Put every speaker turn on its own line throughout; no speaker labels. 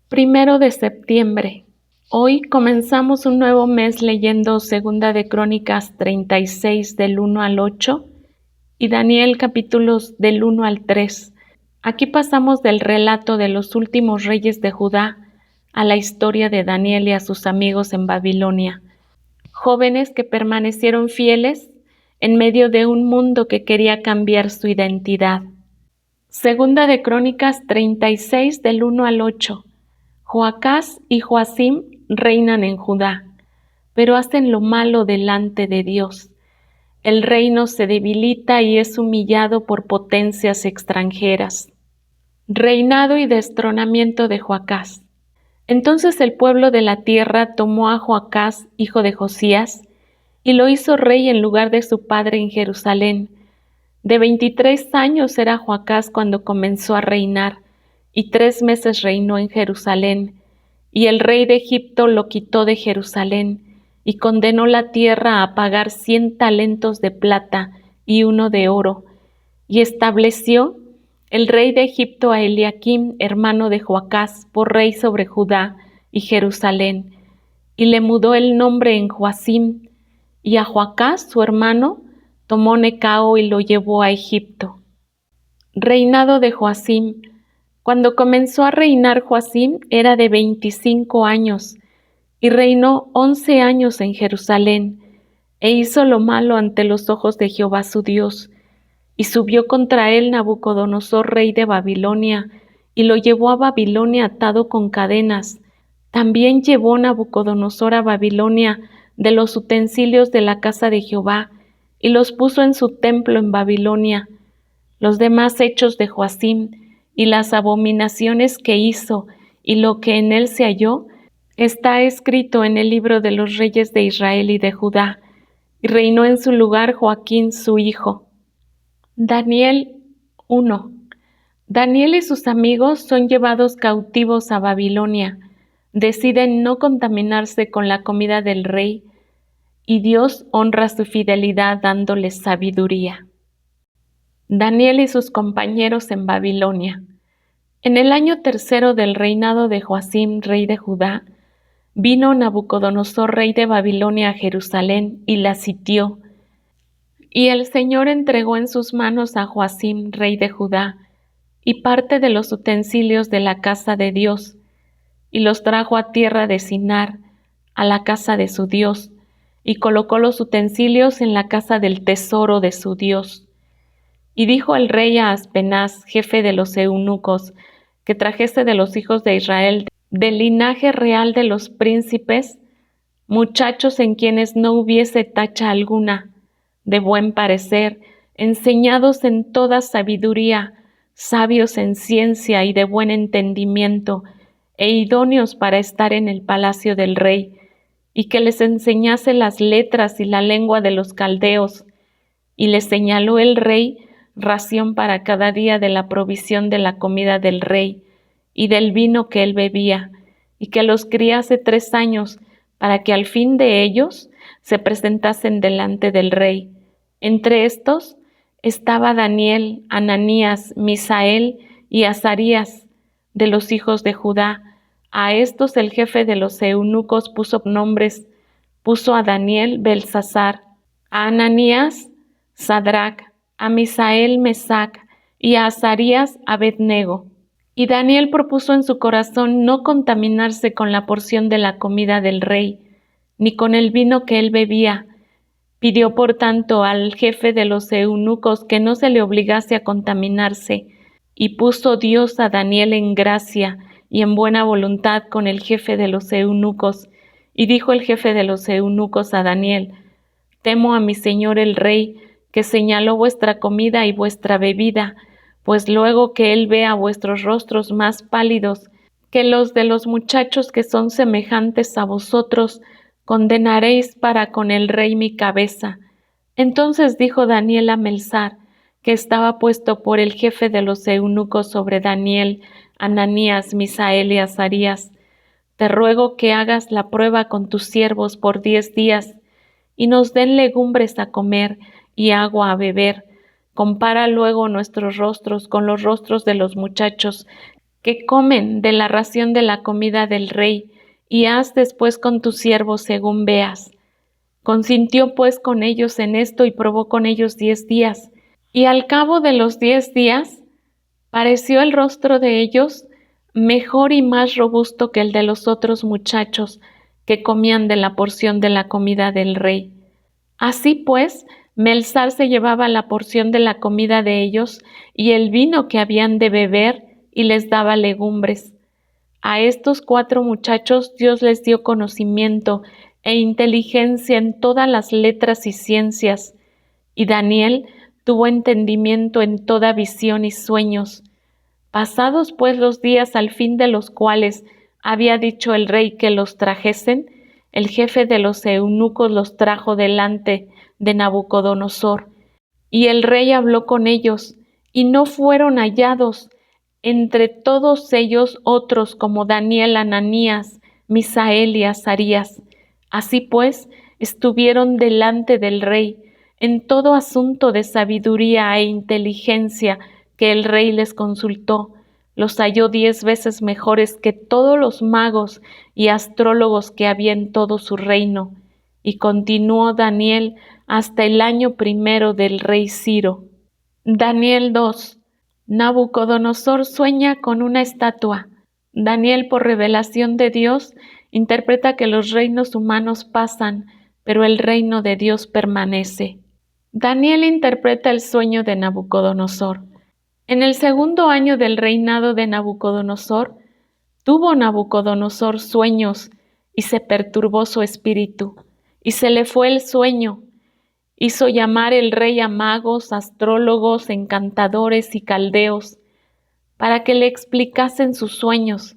Primero de septiembre. Hoy comenzamos un nuevo mes leyendo Segunda de Crónicas 36 del 1 al 8 y Daniel capítulos del 1 al 3. Aquí pasamos del relato de los últimos reyes de Judá a la historia de Daniel y a sus amigos en Babilonia, jóvenes que permanecieron fieles en medio de un mundo que quería cambiar su identidad. Segunda de Crónicas 36 del 1 al 8. Joacás y Joacim reinan en Judá, pero hacen lo malo delante de Dios. El reino se debilita y es humillado por potencias extranjeras. Reinado y destronamiento de Joacás. Entonces el pueblo de la tierra tomó a Joacás, hijo de Josías, y lo hizo rey en lugar de su padre en Jerusalén. De 23 años era Joacás cuando comenzó a reinar, y 3 meses reinó en Jerusalén. Y el rey de Egipto lo quitó de Jerusalén, y condenó la tierra a pagar 100 talentos de plata y 1 de oro. Y estableció el rey de Egipto a Eliaquim, hermano de Joacás, por rey sobre Judá y Jerusalén, y le mudó el nombre en Joacim, y a Joacás, su hermano, tomó Necao y lo llevó a Egipto. Reinado de Joacim. Cuando comenzó a reinar Joacim era de 25 años, y reinó 11 años en Jerusalén, e hizo lo malo ante los ojos de Jehová su Dios, y subió contra él Nabucodonosor, rey de Babilonia, y lo llevó a Babilonia atado con cadenas. También llevó Nabucodonosor a Babilonia de los utensilios de la casa de Jehová, y los puso en su templo en Babilonia. Los demás hechos de Joacim, y las abominaciones que hizo, y lo que en él se halló, está escrito en el libro de los reyes de Israel y de Judá, y reinó en su lugar Joaquín su hijo. Daniel 1. Daniel y sus amigos son llevados cautivos a Babilonia. Deciden no contaminarse con la comida del rey, y Dios honra su fidelidad dándoles sabiduría. Daniel y sus compañeros en Babilonia. En el año 3 del reinado de Joacim, rey de Judá, vino Nabucodonosor, rey de Babilonia, a Jerusalén y la sitió. Y el Señor entregó en sus manos a Joacim, rey de Judá, y parte de los utensilios de la casa de Dios, y los trajo a tierra de Sinar, a la casa de su Dios, y colocó los utensilios en la casa del tesoro de su Dios. Y dijo el rey a Aspenaz, jefe de los eunucos, que trajese de los hijos de Israel, del linaje real de los príncipes, muchachos en quienes no hubiese tacha alguna, de buen parecer, enseñados en toda sabiduría, sabios en ciencia y de buen entendimiento, e idóneos para estar en el palacio del rey, y que les enseñase las letras y la lengua de los caldeos. Y les señaló el rey ración para cada día de la provisión de la comida del rey y del vino que él bebía, y que los criase 3 años, para que al fin de ellos se presentasen delante del rey. Entre estos estaba Daniel, Ananías, Misael y Azarías, de los hijos de Judá. A estos el jefe de los eunucos puso nombres. Puso a Daniel Belsasar, a Ananías Sadrac, a Misael Mesac y a Azarías Abednego. Y Daniel propuso en su corazón no contaminarse con la porción de la comida del rey, ni con el vino que él bebía. Pidió por tanto al jefe de los eunucos que no se le obligase a contaminarse, y puso Dios a Daniel en gracia y en buena voluntad con el jefe de los eunucos. Y dijo el jefe de los eunucos a Daniel: Temo a mi señor el rey, que señaló vuestra comida y vuestra bebida, pues luego que él vea vuestros rostros más pálidos que los de los muchachos que son semejantes a vosotros, condenaréis para con el rey mi cabeza. Entonces dijo Daniel a Melsar, que estaba puesto por el jefe de los eunucos sobre Daniel, Ananías, Misael y Azarías: Te ruego que hagas la prueba con tus siervos por 10 días, y nos den legumbres a comer y agua a beber. Compara luego nuestros rostros con los rostros de los muchachos que comen de la ración de la comida del rey, y haz después con tus siervos según veas. Consintió pues con ellos en esto y probó con ellos 10 días. Y al cabo de los 10 días, pareció el rostro de ellos mejor y más robusto que el de los otros muchachos que comían de la porción de la comida del rey. Así pues, Melzar se llevaba la porción de la comida de ellos y el vino que habían de beber y les daba legumbres. A estos 4 muchachos Dios les dio conocimiento e inteligencia en todas las letras y ciencias, y Daniel tuvo entendimiento en toda visión y sueños. Pasados pues los días al fin de los cuales había dicho el rey que los trajesen, el jefe de los eunucos los trajo delante de Nabucodonosor, y el rey habló con ellos, y no fueron hallados entre todos ellos otros como Daniel, Ananías, Misael y Azarías. Así pues, estuvieron delante del rey en todo asunto de sabiduría e inteligencia que el rey les consultó. Los halló 10 veces mejores que todos los magos y astrólogos que había en todo su reino. Y continuó Daniel hasta el año 1 del rey Ciro. Daniel 2. Nabucodonosor sueña con una estatua. Daniel, por revelación de Dios, interpreta que los reinos humanos pasan, pero el reino de Dios permanece. Daniel interpreta el sueño de Nabucodonosor. En el 2.º año del reinado de Nabucodonosor, tuvo Nabucodonosor sueños y se perturbó su espíritu, y se le fue el sueño. Hizo llamar el rey a magos, astrólogos, encantadores y caldeos, para que le explicasen sus sueños.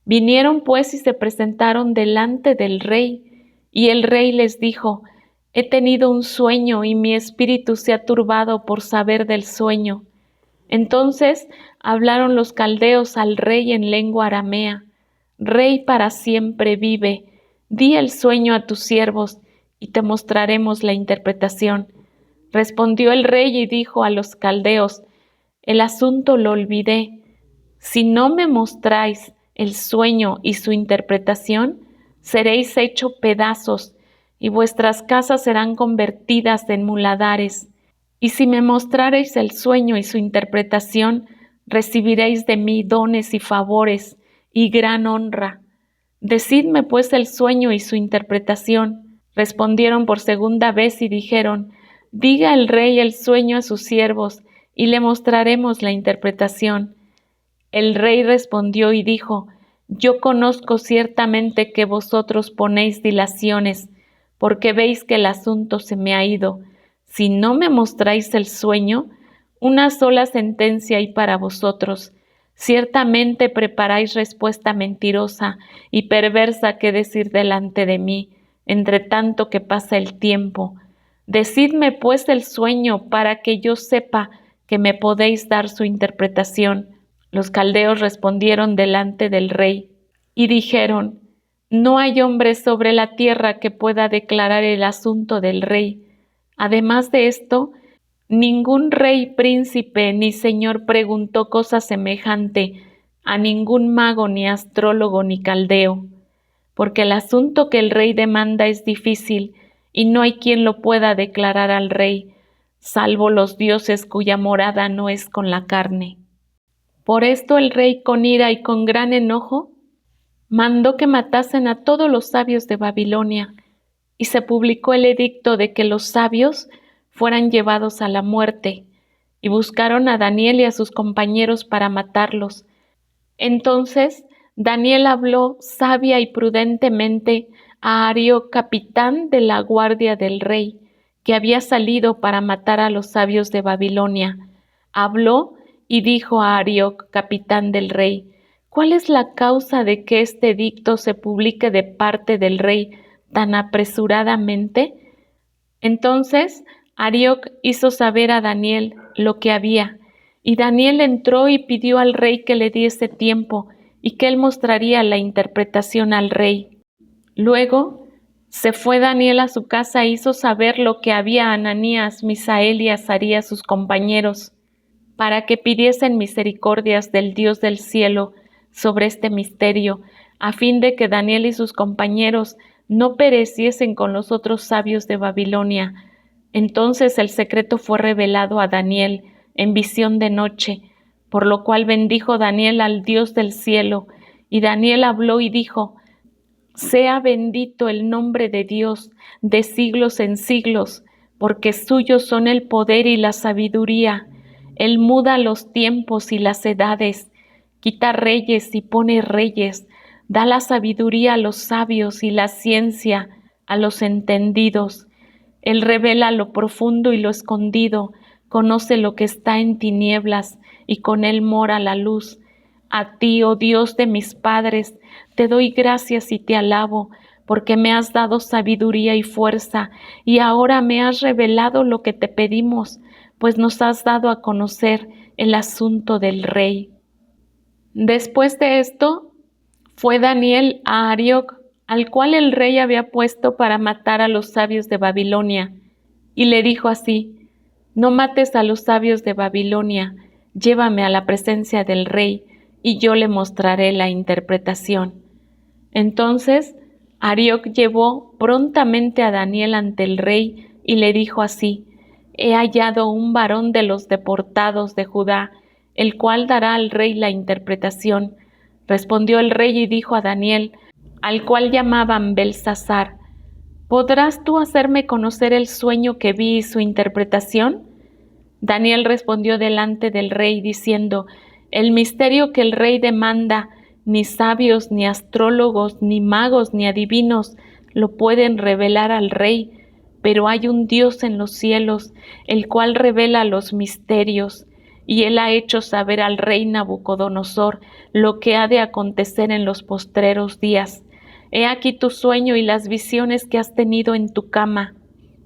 Vinieron pues y se presentaron delante del rey, y el rey les dijo: He tenido un sueño y mi espíritu se ha turbado por saber del sueño. Entonces hablaron los caldeos al rey en lengua aramea: Rey, para siempre vive, di el sueño a tus siervos, y te mostraremos la interpretación. Respondió el rey y dijo a los caldeos: El asunto lo olvidé. Si no me mostráis el sueño y su interpretación, seréis hechos pedazos, y vuestras casas serán convertidas en muladares. Y si me mostrareis el sueño y su interpretación, recibiréis de mí dones y favores y gran honra. Decidme pues el sueño y su interpretación. Respondieron por segunda vez y dijeron: Diga el rey el sueño a sus siervos, y le mostraremos la interpretación. El rey respondió y dijo: Yo conozco ciertamente que vosotros ponéis dilaciones, porque veis que el asunto se me ha ido. Si no me mostráis el sueño, una sola sentencia hay para vosotros. Ciertamente preparáis respuesta mentirosa y perversa que decir delante de mí, entre tanto que pasa el tiempo. Decidme pues el sueño para que yo sepa que me podéis dar su interpretación. Los caldeos respondieron delante del rey y dijeron: No hay hombre sobre la tierra que pueda declarar el asunto del rey. Además de esto, ningún rey, príncipe ni señor preguntó cosa semejante a ningún mago, ni astrólogo, ni caldeo, porque el asunto que el rey demanda es difícil y no hay quien lo pueda declarar al rey, salvo los dioses cuya morada no es con la carne. Por esto el rey, con ira y con gran enojo, mandó que matasen a todos los sabios de Babilonia, y se publicó el edicto de que los sabios fueran llevados a la muerte, y buscaron a Daniel y a sus compañeros para matarlos. Entonces Daniel habló sabia y prudentemente a Arioc, capitán de la guardia del rey, que había salido para matar a los sabios de Babilonia. Habló y dijo a Arioc, capitán del rey: ¿Cuál es la causa de que este edicto se publique de parte del rey tan apresuradamente? Entonces Arioc hizo saber a Daniel lo que había, y Daniel entró y pidió al rey que le diese tiempo y que él mostraría la interpretación al rey. Luego se fue Daniel a su casa e hizo saber lo que había a Ananías, Misael y Azarías, sus compañeros. para que pidiesen misericordias del Dios del cielo sobre este misterio, a fin de que Daniel y sus compañeros no pereciesen con los otros sabios de Babilonia. Entonces el secreto fue revelado a Daniel en visión de noche, por lo cual bendijo Daniel al Dios del cielo, y Daniel habló y dijo: sea bendito el nombre de Dios de siglos en siglos, porque suyos son el poder y la sabiduría. Él muda los tiempos y las edades, quita reyes y pone reyes, da la sabiduría a los sabios y la ciencia a los entendidos. Él revela lo profundo y lo escondido, conoce lo que está en tinieblas, y con él mora la luz. A ti, oh Dios de mis padres, te doy gracias y te alabo, porque me has dado sabiduría y fuerza, y ahora me has revelado lo que te pedimos, pues nos has dado a conocer el asunto del rey. Después de esto, fue Daniel a Arioc, al cual el rey había puesto para matar a los sabios de Babilonia, y le dijo así: no mates a los sabios de Babilonia, llévame a la presencia del rey, y yo le mostraré la interpretación. Entonces Arioc llevó prontamente a Daniel ante el rey y le dijo así: he hallado un varón de los deportados de Judá, el cual dará al rey la interpretación. Respondió el rey y dijo a Daniel, al cual llamaban Belsasar: ¿podrás tú hacerme conocer el sueño que vi y su interpretación? Daniel respondió delante del rey diciendo: el misterio que el rey demanda, ni sabios, ni astrólogos, ni magos, ni adivinos lo pueden revelar al rey, pero hay un Dios en los cielos, el cual revela los misterios, y él ha hecho saber al rey Nabucodonosor lo que ha de acontecer en los postreros días. He aquí tu sueño y las visiones que has tenido en tu cama.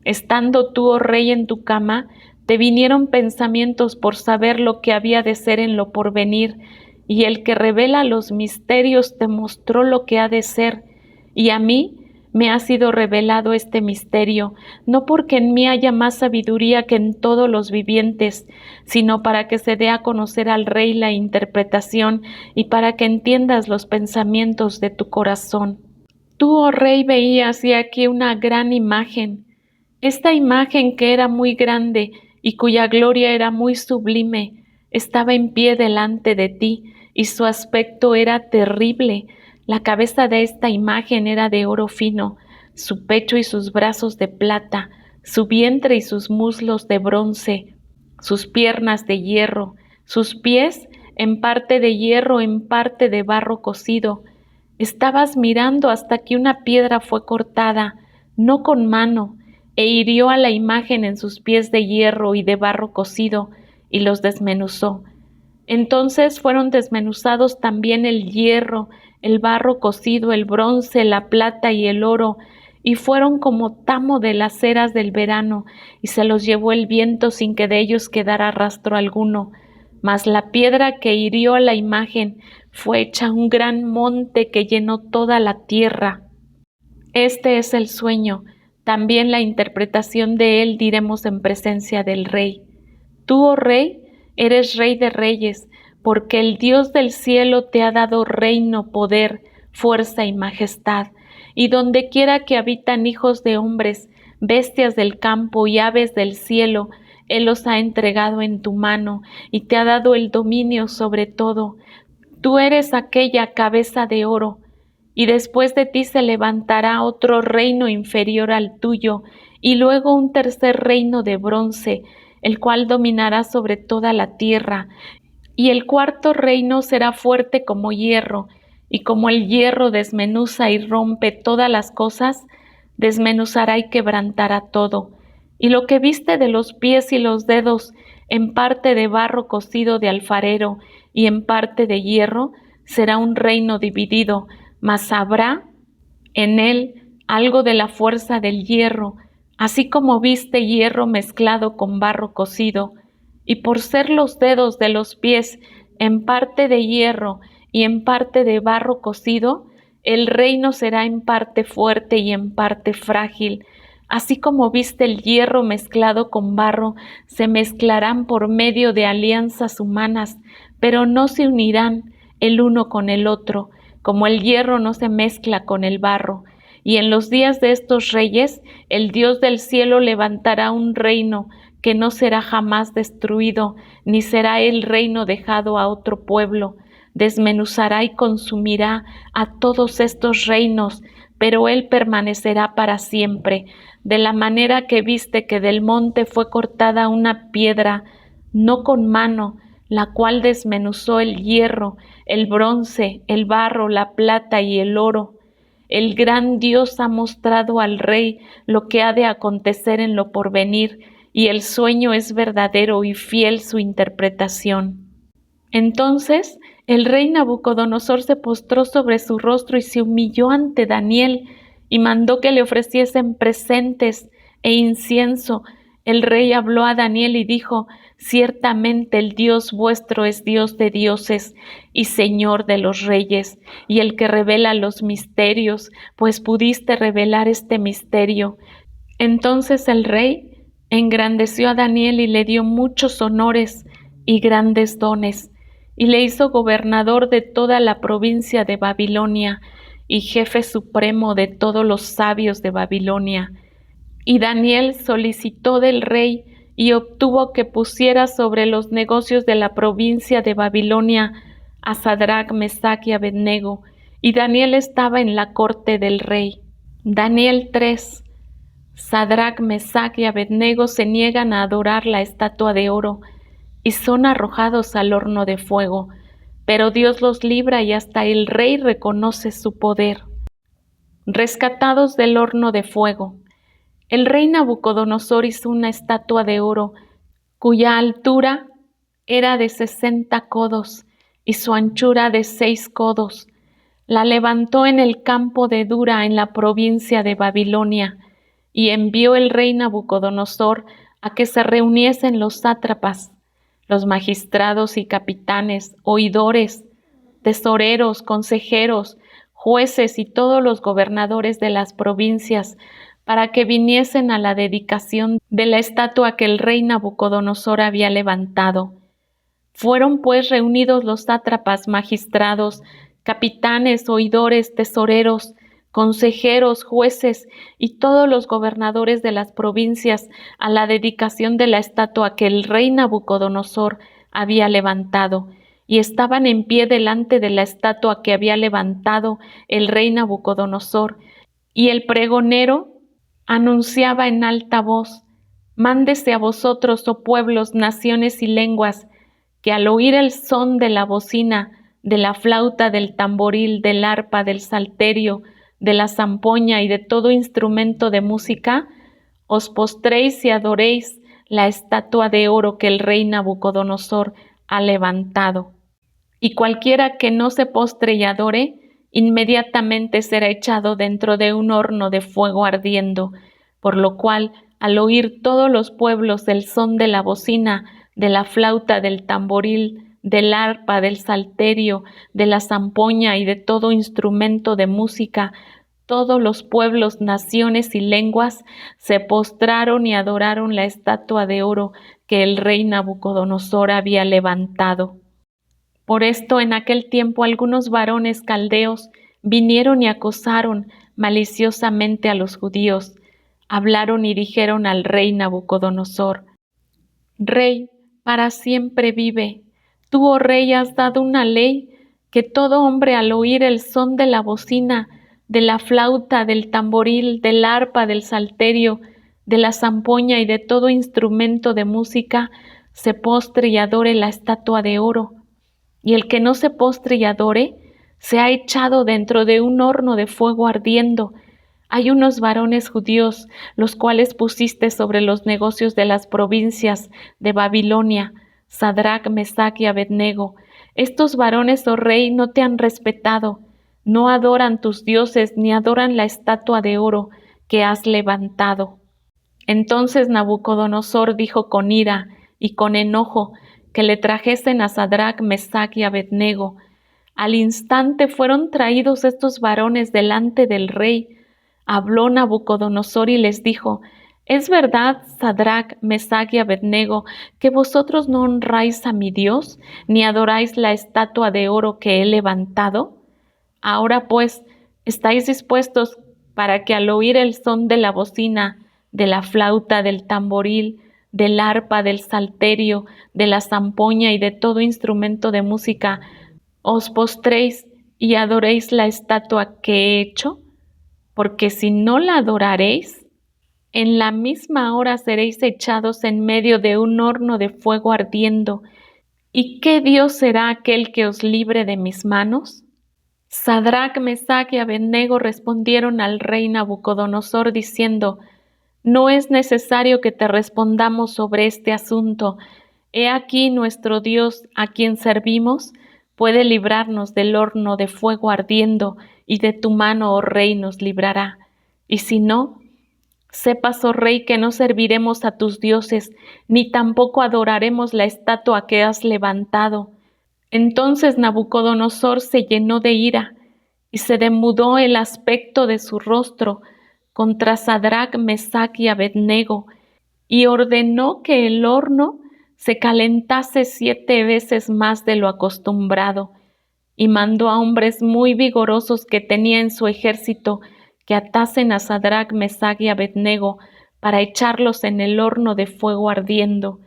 Estando tú, oh rey, en tu cama, te vinieron pensamientos por saber lo que había de ser en lo porvenir, y el que revela los misterios te mostró lo que ha de ser, y a mí me ha sido revelado este misterio, no porque en mí haya más sabiduría que en todos los vivientes, sino para que se dé a conocer al rey la interpretación y para que entiendas los pensamientos de tu corazón. Tú, oh rey, veías y aquí una gran imagen. Esta imagen, que era muy grande y cuya gloria era muy sublime, estaba en pie delante de ti, y su aspecto era terrible. La cabeza de esta imagen era de oro fino, su pecho y sus brazos de plata, su vientre y sus muslos de bronce, sus piernas de hierro, sus pies en parte de hierro, en parte de barro cocido. Estabas mirando hasta que una piedra fue cortada, no con mano, e hirió a la imagen en sus pies de hierro y de barro cocido, y los desmenuzó. Entonces fueron desmenuzados también el hierro, el barro cocido, el bronce, la plata y el oro, y fueron como tamo de las eras del verano, y se los llevó el viento sin que de ellos quedara rastro alguno. Mas la piedra que hirió a la imagen fue hecha un gran monte que llenó toda la tierra. Este es el sueño, también la interpretación de él diremos en presencia del rey. Tú, oh rey, eres rey de reyes, porque el Dios del cielo te ha dado reino, poder, fuerza y majestad, y donde quiera que habitan hijos de hombres, bestias del campo y aves del cielo, Él los ha entregado en tu mano y te ha dado el dominio sobre todo. Tú eres aquella cabeza de oro, y después de ti se levantará otro reino inferior al tuyo, y luego un tercer reino de bronce, el cual dominará sobre toda la tierra, y el cuarto reino será fuerte como hierro, y como el hierro desmenuza y rompe todas las cosas, desmenuzará y quebrantará todo. Y lo que viste de los pies y los dedos, en parte de barro cocido de alfarero y en parte de hierro, será un reino dividido, mas habrá en él algo de la fuerza del hierro, así como viste hierro mezclado con barro cocido, y por ser los dedos de los pies en parte de hierro y en parte de barro cocido, el reino será en parte fuerte y en parte frágil. Así como viste el hierro mezclado con barro, se mezclarán por medio de alianzas humanas, pero no se unirán el uno con el otro, como el hierro no se mezcla con el barro. Y en los días de estos reyes, el Dios del cielo levantará un reino que no será jamás destruido, ni será el reino dejado a otro pueblo. Desmenuzará y consumirá a todos estos reinos, pero él permanecerá para siempre. De la manera que viste que del monte fue cortada una piedra, no con mano, la cual desmenuzó el hierro, el bronce, el barro, la plata y el oro. El gran Dios ha mostrado al rey lo que ha de acontecer en lo porvenir, y el sueño es verdadero y fiel su interpretación. Entonces el rey Nabucodonosor se postró sobre su rostro y se humilló ante Daniel, y mandó que le ofreciesen presentes e incienso. El rey habló a Daniel y dijo: ciertamente el Dios vuestro es Dios de dioses y Señor de los reyes, y el que revela los misterios, pues pudiste revelar este misterio. Entonces el rey engrandeció a Daniel y le dio muchos honores y grandes dones, y le hizo gobernador de toda la provincia de Babilonia y jefe supremo de todos los sabios de Babilonia. Y Daniel solicitó del rey y obtuvo que pusiera sobre los negocios de la provincia de Babilonia a Sadrach, Mesach y Abednego, y Daniel estaba en la corte del rey. Daniel 3. Sadrach, Mesach y Abednego se niegan a adorar la estatua de oro y son arrojados al horno de fuego, pero Dios los libra y hasta el rey reconoce su poder. Rescatados del horno de fuego. El rey Nabucodonosor hizo una estatua de oro cuya altura era de 60 codos y su anchura de 6 codos. La levantó en el campo de Dura en la provincia de Babilonia, y envió el rey Nabucodonosor a que se reuniesen los sátrapas, los magistrados y capitanes, oidores, tesoreros, consejeros, jueces y todos los gobernadores de las provincias, para que viniesen a la dedicación de la estatua que el rey Nabucodonosor había levantado. Fueron pues reunidos los sátrapas, magistrados, capitanes, oidores, tesoreros, consejeros, jueces y todos los gobernadores de las provincias a la dedicación de la estatua que el rey Nabucodonosor había levantado, y estaban en pie delante de la estatua que había levantado el rey Nabucodonosor, y el pregonero anunciaba en alta voz: mándese a vosotros, oh pueblos, naciones y lenguas, que al oír el son de la bocina, de la flauta, del tamboril, del arpa, del salterio, de la zampoña y de todo instrumento de música, os postréis y adoréis la estatua de oro que el rey Nabucodonosor ha levantado. Y cualquiera que no se postre y adore, inmediatamente será echado dentro de un horno de fuego ardiendo, por lo cual, al oír todos los pueblos el son de la bocina, de la flauta, del tamboril, del arpa, del salterio, de la zampoña y de todo instrumento de música, todos los pueblos, naciones y lenguas se postraron y adoraron la estatua de oro que el rey Nabucodonosor había levantado. Por esto en aquel tiempo algunos varones caldeos vinieron y acosaron maliciosamente a los judíos. Hablaron y dijeron al rey Nabucodonosor: Rey, para siempre vive. Tú, oh rey, has dado una ley que todo hombre al oír el son de la bocina, de la flauta, del tamboril, del arpa, del salterio, de la zampoña y de todo instrumento de música, se postre y adore la estatua de oro. Y el que no se postre y adore, se ha echado dentro de un horno de fuego ardiendo. Hay unos varones judíos, los cuales pusiste sobre los negocios de las provincias de Babilonia, Sadrach, Mesach y Abednego. Estos varones, oh rey, no te han respetado, no adoran tus dioses, ni adoran la estatua de oro que has levantado. Entonces Nabucodonosor dijo con ira y con enojo que le trajesen a Sadrach, Mesach y Abednego. Al instante fueron traídos estos varones delante del rey. habló Nabucodonosor y les dijo: ¿Es verdad, Sadrach, Mesach y Abednego, que vosotros no honráis a mi Dios, ni adoráis la estatua de oro que he levantado? Ahora pues, ¿estáis dispuestos para que al oír el son de la bocina, de la flauta, del tamboril, del arpa, del salterio, de la zampoña y de todo instrumento de música, os postréis y adoréis la estatua que he hecho? Porque si no la adoraréis, en la misma hora seréis echados en medio de un horno de fuego ardiendo. ¿Y qué Dios será aquel que os libre de mis manos? Sadrach, Mesach y Abednego respondieron al rey Nabucodonosor diciendo: No es necesario que te respondamos sobre este asunto. He aquí nuestro Dios, a quien servimos, puede librarnos del horno de fuego ardiendo, y de tu mano, oh rey, nos librará. Y si no, sepas, oh rey, que no serviremos a tus dioses, ni tampoco adoraremos la estatua que has levantado. Entonces Nabucodonosor se llenó de ira, y se demudó el aspecto de su rostro contra Sadrach, Mesach y Abednego, y ordenó que el horno se calentase 7 veces más de lo acostumbrado, y mandó a hombres muy vigorosos que tenía en su ejército que atasen a Sadrach, Mesach y Abednego para echarlos en el horno de fuego ardiendo.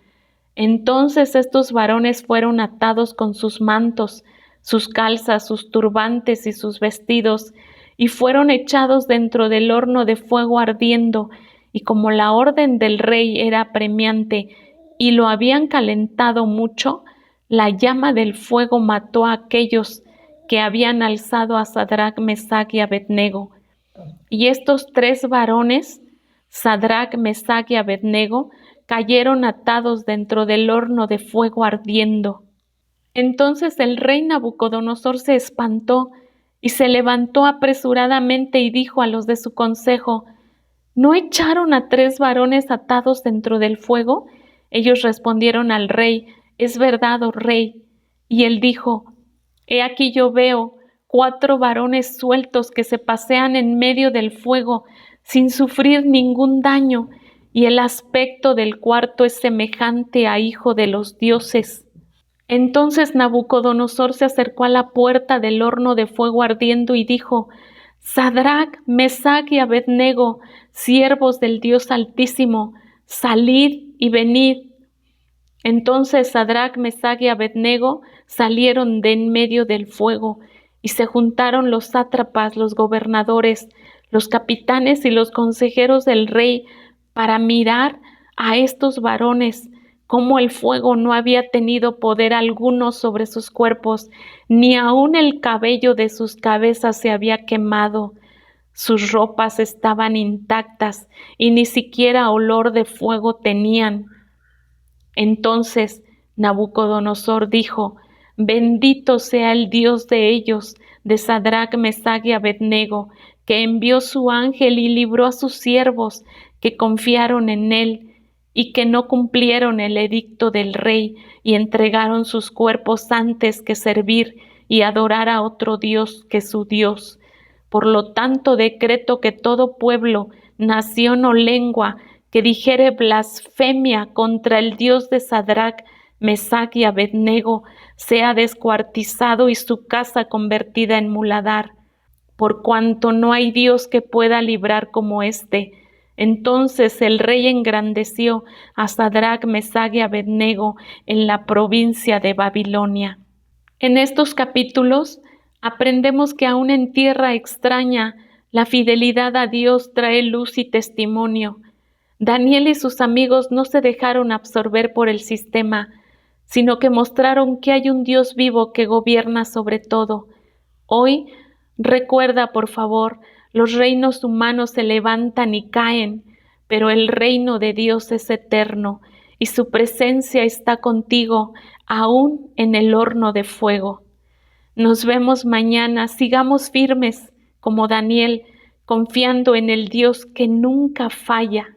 Entonces estos varones fueron atados con sus mantos, sus calzas, sus turbantes y sus vestidos, y fueron echados dentro del horno de fuego ardiendo, y como la orden del rey era apremiante y lo habían calentado mucho, la llama del fuego mató a aquellos que habían alzado a Sadrach, Mesach y Abednego. Y estos 3 varones, Sadrach, Mesach y Abednego, cayeron atados dentro del horno de fuego ardiendo. Entonces el rey Nabucodonosor se espantó y se levantó apresuradamente y dijo a los de su consejo: ¿No echaron a 3 varones atados dentro del fuego? Ellos respondieron al rey: Es verdad, oh rey. Y él dijo: He aquí yo veo 4 varones sueltos que se pasean en medio del fuego sin sufrir ningún daño, y el aspecto del cuarto es semejante a hijo de los dioses. Entonces Nabucodonosor se acercó a la puerta del horno de fuego ardiendo y dijo: Sadrach, Mesach y Abednego, siervos del Dios Altísimo, salid y venid. Entonces Sadrach, Mesach y Abednego salieron de en medio del fuego, y se juntaron los sátrapas, los gobernadores, los capitanes y los consejeros del rey para mirar a estos varones, cómo el fuego no había tenido poder alguno sobre sus cuerpos, ni aun el cabello de sus cabezas se había quemado. Sus ropas estaban intactas y ni siquiera olor de fuego tenían. Entonces Nabucodonosor dijo: Bendito sea el Dios de ellos, de Sadrach, Mesach y Abednego, que envió su ángel y libró a sus siervos que confiaron en él y que no cumplieron el edicto del rey y entregaron sus cuerpos antes que servir y adorar a otro Dios que su Dios. Por lo tanto, decreto que todo pueblo, nación o lengua que dijere blasfemia contra el Dios de Sadrach, Mesach y Abednego sea descuartizado y su casa convertida en muladar, por cuanto no hay Dios que pueda librar como éste. Entonces el rey engrandeció a Sadrach, Mesach y Abednego en la provincia de Babilonia. En estos capítulos aprendemos que aún en tierra extraña, la fidelidad a Dios trae luz y testimonio. Daniel y sus amigos no se dejaron absorber por el sistema, sino que mostraron que hay un Dios vivo que gobierna sobre todo. Hoy, recuerda, por favor, los reinos humanos se levantan y caen, pero el reino de Dios es eterno y su presencia está contigo, aún en el horno de fuego. Nos vemos mañana, sigamos firmes como Daniel, confiando en el Dios que nunca falla.